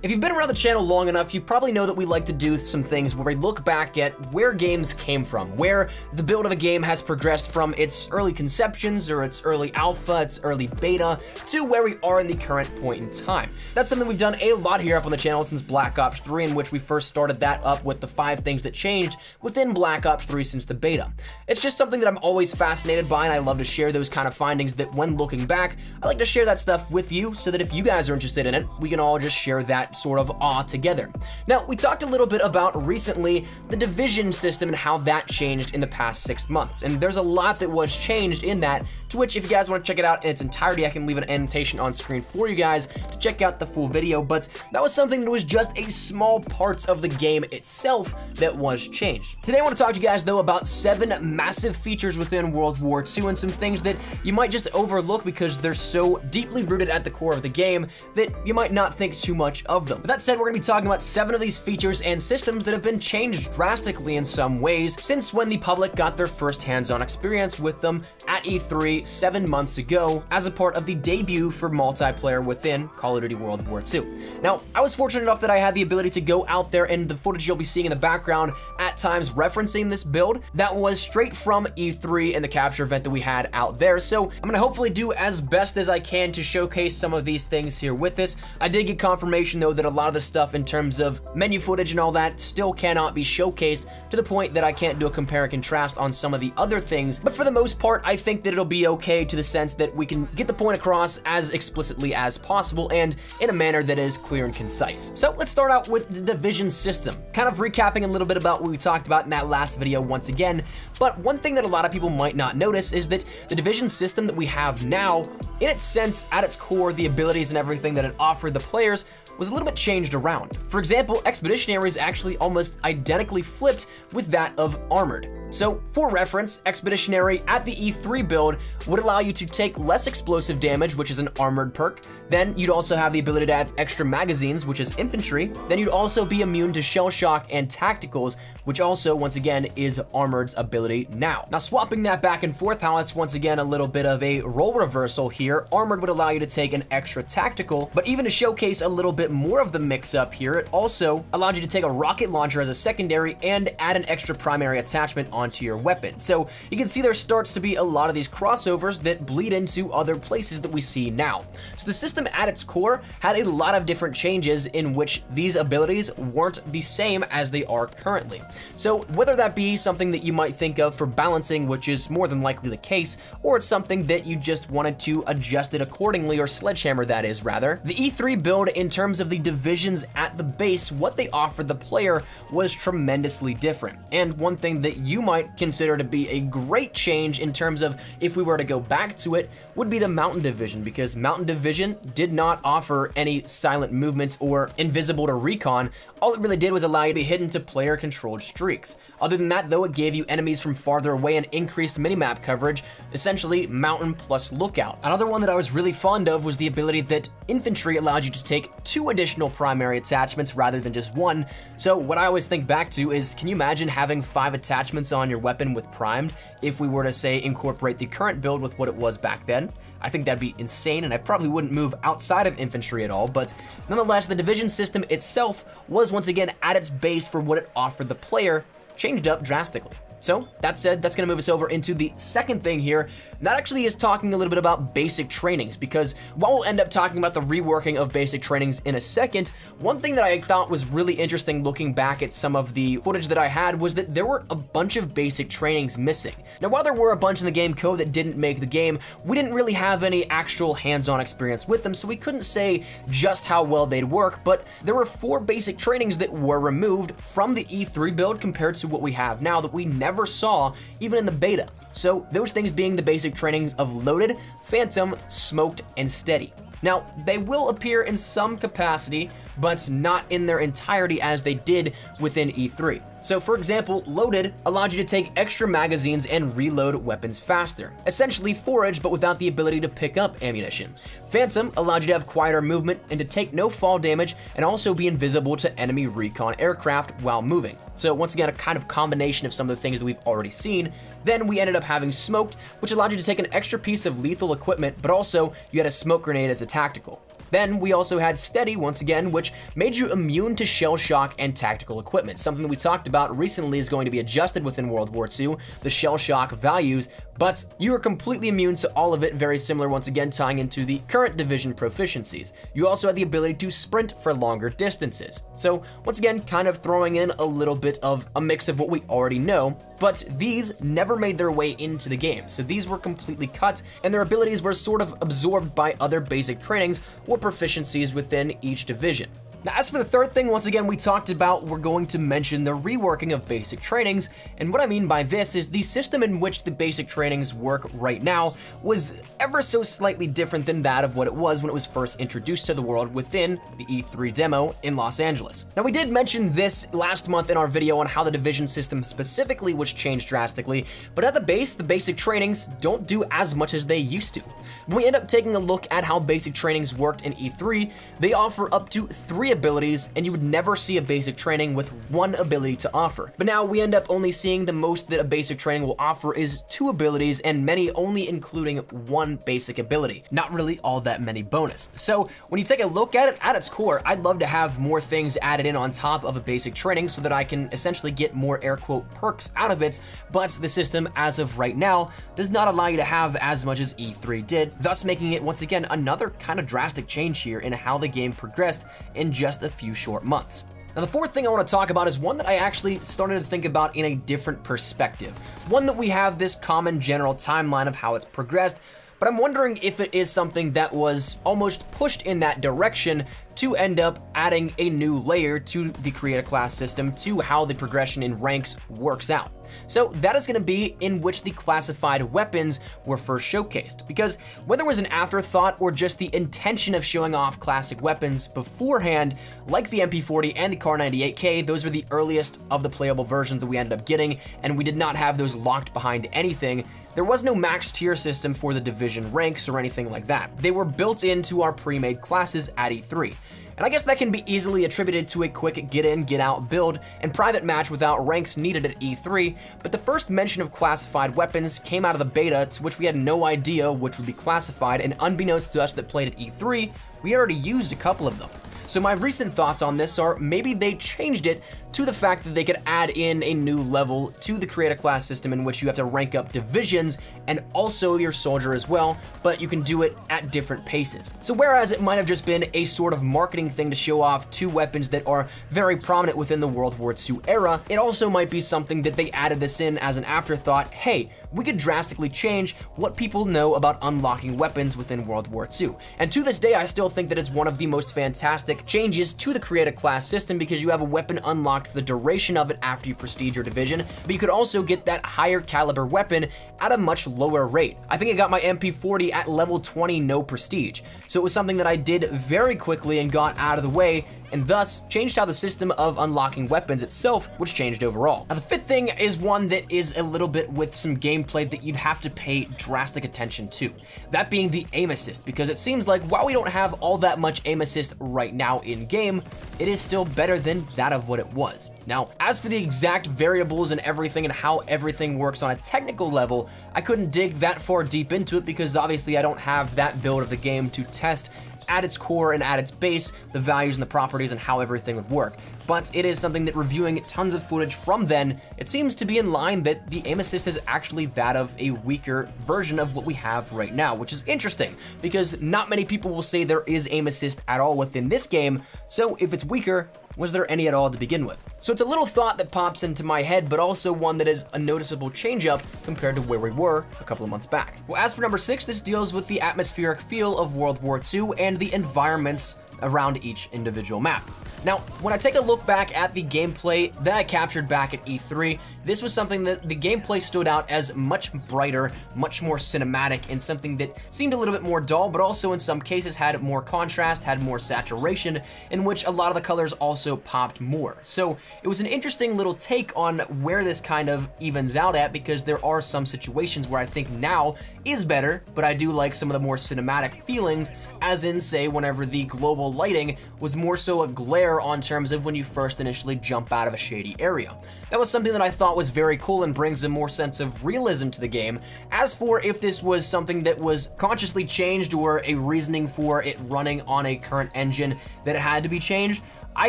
If you've been around the channel long enough, you probably know that we like to do some things where we look back at where games came from, where the build of a game has progressed from its early conceptions or its early alpha, its early beta, to where we are in the current point in time. That's something we've done a lot here up on the channel since Black Ops 3, in which we first started that up with the 5 things that changed within Black Ops 3 since the beta. It's just something that I'm always fascinated by, and I love to share those kind of findings that when looking back, I like to share that stuff with you so that if you guys are interested in it, we can all just share that sort of awe together. Now, we talked a little bit about recently the division system and how that changed in the past 6 months, and there's a lot that was changed in that, to which if you guys want to check it out in its entirety, I can leave an annotation on screen for you guys to check out the full video, but that was something that was just a small part of the game itself that was changed. Today I want to talk to you guys though about 7 massive features within World War II and some things that you might just overlook because they're so deeply rooted at the core of the game that you might not think too much of them. But that said, we're going to be talking about 7 of these features and systems that have been changed drastically in some ways since when the public got their first hands-on experience with them at E3 7 months ago as a part of the debut for multiplayer within Call of Duty World War II. Now, I was fortunate enough that I had the ability to go out there, and the footage you'll be seeing in the background at times referencing this build that was straight from E3 and the capture event that we had out there. So I'm going to hopefully do as best as I can to showcase some of these things here with this. I did get confirmation though that a lot of the stuff in terms of menu footage and all that still cannot be showcased, to the point that I can't do a compare and contrast on some of the other things, but for the most part I think that it'll be okay, to the sense that we can get the point across as explicitly as possible and in a manner that is clear and concise. So let's start out with the division system, kind of recapping a little bit about what we talked about in that last video once again. But one thing that a lot of people might not notice is that the division system that we have now, in its sense, at its core, the abilities and everything that it offered the players was a little bit changed around. For example, Expeditionary is actually almost identically flipped with that of Armored. So, for reference, Expeditionary at the E3 build would allow you to take less explosive damage, which is an armored perk. Then you'd also have the ability to have extra magazines, which is infantry. Then you'd also be immune to shell shock and tacticals, which also, once again, is Armored's ability now. Now, swapping that back and forth, how it's once again a little bit of a role reversal here. Armored would allow you to take an extra tactical, but even to showcase a little bit more of the mix up here, it also allowed you to take a rocket launcher as a secondary and add an extra primary attachment onto your weapon. So you can see there starts to be a lot of these crossovers that bleed into other places that we see now. So the system at its core had a lot of different changes in which these abilities weren't the same as they are currently. So whether that be something that you might think of for balancing, which is more than likely the case, or it's something that you just wanted to adjust it accordingly, or sledgehammer that is rather, the E3 build in terms of the divisions at the base, what they offered the player was tremendously different. And one thing that you might consider to be a great change in terms of if we were to go back to it would be the Mountain Division, because Mountain Division did not offer any silent movements or invisible to recon. All it really did was allow you to be hidden to player controlled streaks. Other than that though, it gave you enemies from farther away and increased minimap coverage, essentially mountain plus lookout. Another one that I was really fond of was the ability that infantry allowed you to take 2 additional primary attachments rather than just 1. So what I always think back to is, can you imagine having 5 attachments on your weapon with primed if we were to say incorporate the current build with what it was back then? I think that'd be insane, and I probably wouldn't move outside of infantry at all, but nonetheless, the division system itself was once again at its base for what it offered the player, changed up drastically. So that said, that's gonna move us over into the second thing here. And that actually is talking a little bit about basic trainings, because while we'll end up talking about the reworking of basic trainings in a second, one thing that I thought was really interesting looking back at some of the footage that I had was that there were a bunch of basic trainings missing. Now, while there were a bunch in the game code that didn't make the game, we didn't really have any actual hands-on experience with them, so we couldn't say just how well they'd work, but there were 4 basic trainings that were removed from the E3 build compared to what we have now that we never saw even in the beta. So those things being the basic trainings of Loaded, Phantom, Smoked, and Steady. Now, they will appear in some capacity, but not in their entirety as they did within E3. So for example, Loaded allowed you to take extra magazines and reload weapons faster. Essentially forage, but without the ability to pick up ammunition. Phantom allowed you to have quieter movement and to take no fall damage and also be invisible to enemy recon aircraft while moving. So once again, a kind of combination of some of the things that we've already seen. Then we ended up having Smoked, which allowed you to take an extra piece of lethal equipment, but also you had a smoke grenade as a tactical. Then we also had Steady, once again, which made you immune to shell shock and tactical equipment. Something that we talked about recently is going to be adjusted within World War II, the shell shock values, but you are completely immune to all of it, very similar, once again, tying into the current division proficiencies. You also had the ability to sprint for longer distances. So once again, kind of throwing in a little bit of a mix of what we already know, but these never made their way into the game. So these were completely cut, and their abilities were sort of absorbed by other basic trainings or proficiencies within each division. Now, as for the third thing, once again, we talked about, we're going to mention the reworking of basic trainings, and what I mean by this is the system in which the basic trainings work right now was ever so slightly different than that of what it was when it was first introduced to the world within the E3 demo in Los Angeles. Now, we did mention this last month in our video on how the division system specifically was changed drastically, but at the base, the basic trainings don't do as much as they used to. When we end up taking a look at how basic trainings worked in E3, they offer up to 3 abilities, and you would never see a basic training with 1 ability to offer. But now we end up only seeing the most that a basic training will offer is 2 abilities, and many only including 1 basic ability. Not really all that many bonus. So when you take a look at it, at its core, I'd love to have more things added in on top of a basic training so that I can essentially get more air quote perks out of it, but the system as of right now does not allow you to have as much as E3 did, thus making it once again another kind of drastic change here in how the game progressed in just a few short months. Now, the fourth thing I want to talk about is one that I actually started to think about in a different perspective. One that we have this common general timeline of how it's progressed, but I'm wondering if it is something that was almost pushed in that direction to end up adding a new layer to the create a class system to how the progression in ranks works out. So that is going to be in which the classified weapons were first showcased, because whether it was an afterthought or just the intention of showing off classic weapons beforehand, like the MP40 and the Kar98K, those were the earliest of the playable versions that we ended up getting, and we did not have those locked behind anything. There was no max tier system for the division ranks or anything like that. They were built into our pre-made classes at E3. And I guess that can be easily attributed to a quick get in, get out build and private match without ranks needed at E3, but the first mention of classified weapons came out of the beta, to which we had no idea which would be classified, and unbeknownst to us that played at E3, we already used a couple of them. So my recent thoughts on this are maybe they changed it to the fact that they could add in a new level to the create a class system in which you have to rank up divisions and also your soldier as well, but you can do it at different paces. So whereas it might have just been a sort of marketing thing to show off 2 weapons that are very prominent within the World War II era, it also might be something that they added this in as an afterthought. Hey, we could drastically change what people know about unlocking weapons within World War II. And to this day, I still think that it's one of the most fantastic changes to the create a class system, because you have a weapon unlocked for the duration of it after you prestige your division, but you could also get that higher caliber weapon at a much lower rate. I think I got my MP40 at level 20, no prestige. So it was something that I did very quickly and got out of the way, and thus changed how the system of unlocking weapons itself was changed overall. Now, the fifth thing is one that is a little bit with some gameplay that you'd have to pay drastic attention to. That being the aim assist, because it seems like while we don't have all that much aim assist right now in game, it is still better than that of what it was. Now, as for the exact variables and everything and how everything works on a technical level, I couldn't dig that far deep into it because obviously I don't have that build of the game to test at its core and at its base the values and the properties and how everything would work. But it is something that, reviewing tons of footage from then, it seems to be in line that the aim assist is actually that of a weaker version of what we have right now, which is interesting because not many people will say there is aim assist at all within this game. So if it's weaker, was there any at all to begin with? So it's a little thought that pops into my head, but also one that is a noticeable change up compared to where we were a couple of months back. Well, as for number 6, this deals with the atmospheric feel of World War II and the environments around each individual map. Now, when I take a look back at the gameplay that I captured back at E3, this was something that the gameplay stood out as much brighter, much more cinematic, and something that seemed a little bit more dull, but also in some cases had more contrast, had more saturation, in which a lot of the colors also popped more. So it was an interesting little take on where this kind of evens out at, because there are some situations where I think now is better, but I do like some of the more cinematic feelings, as in, say, whenever the global lighting was more so a glare on terms of when you first initially jump out of a shady area. That was something that I thought was very cool and brings a more sense of realism to the game. As for if this was something that was consciously changed or a reasoning for it running on a current engine that it had to be changed, I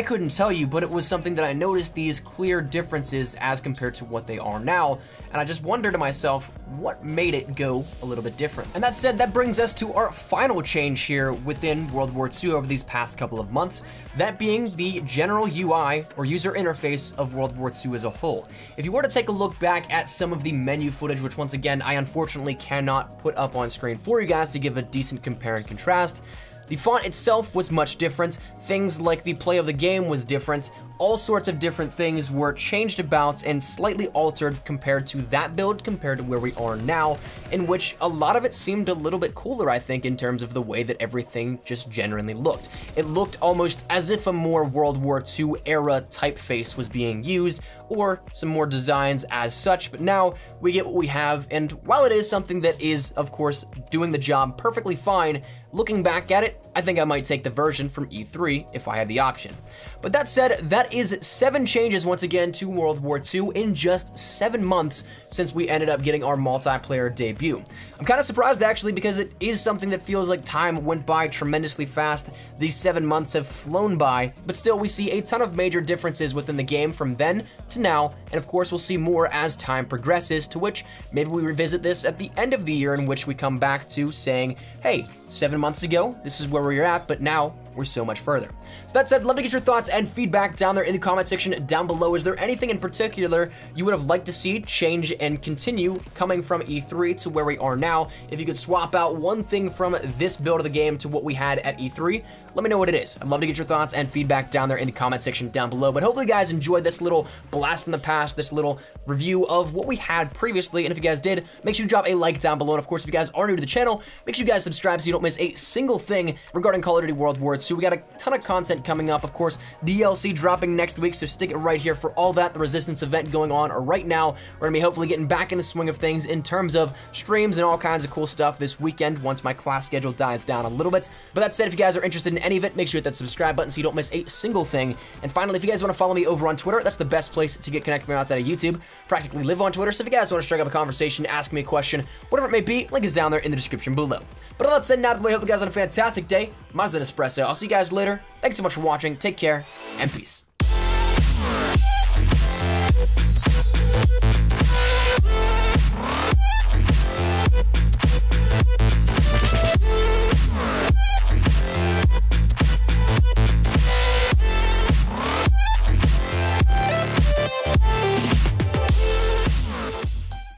couldn't tell you, but it was something that I noticed these clear differences as compared to what they are now, and I just wondered to myself, what made it go a little bit different? And that said, that brings us to our final change here within World War II over these past couple of months, that being the general UI, or user interface, of World War II as a whole. If you were to take a look back at some of the menu footage, which once again, I unfortunately cannot put up on screen for you guys to give a decent compare and contrast, the font itself was much different, things like the play of the game was different, all sorts of different things were changed about and slightly altered compared to that build compared to where we are now, in which a lot of it seemed a little bit cooler, I think, in terms of the way that everything just genuinely looked. It looked almost as if a more World War II era typeface was being used, or some more designs as such, but now we get what we have, and while it is something that is, of course, doing the job perfectly fine, looking back at it, I think I might take the version from E3 if I had the option. But that said, that is 7 changes once again to World War II in just 7 months since we ended up getting our multiplayer debut. I'm kind of surprised actually, because it is something that feels like time went by tremendously fast. These 7 months have flown by, but still we see a ton of major differences within the game from then to now, and of course we'll see more as time progresses, to which maybe we revisit this at the end of the year, in which we come back to saying, hey, 7 months ago, this is where we were at, but now we're so much further. So that said, love to get your thoughts and feedback down there in the comment section down below. Is there anything in particular you would have liked to see change and continue coming from E3 to where we are now? If you could swap out one thing from this build of the game to what we had at E3, let me know what it is. I'd love to get your thoughts and feedback down there in the comment section down below. But hopefully you guys enjoyed this little blast from the past, this little review of what we had previously. And if you guys did, make sure you drop a like down below. And of course, if you guys are new to the channel, make sure you guys subscribe so you don't miss a single thing regarding Call of Duty World War II. We got a ton of content coming up, of course, DLC dropping next week, so stick it right here for all that. The Resistance event going on right now. We're gonna be hopefully getting back in the swing of things in terms of streams and all kinds of cool stuff this weekend once my class schedule dies down a little bit. But that said, if you guys are interested in any of it, make sure you hit that subscribe button so you don't miss a single thing. And finally, if you guys want to follow me over on Twitter, that's the best place to get connected with me outside of YouTube. Practically live on Twitter, so if you guys want to strike up a conversation, ask me a question, whatever it may be, link is down there in the description below. But all that said, now I hope you guys have a fantastic day. Mine's an espresso. I'll see you guys later. Thanks so much for watching. Take care and peace.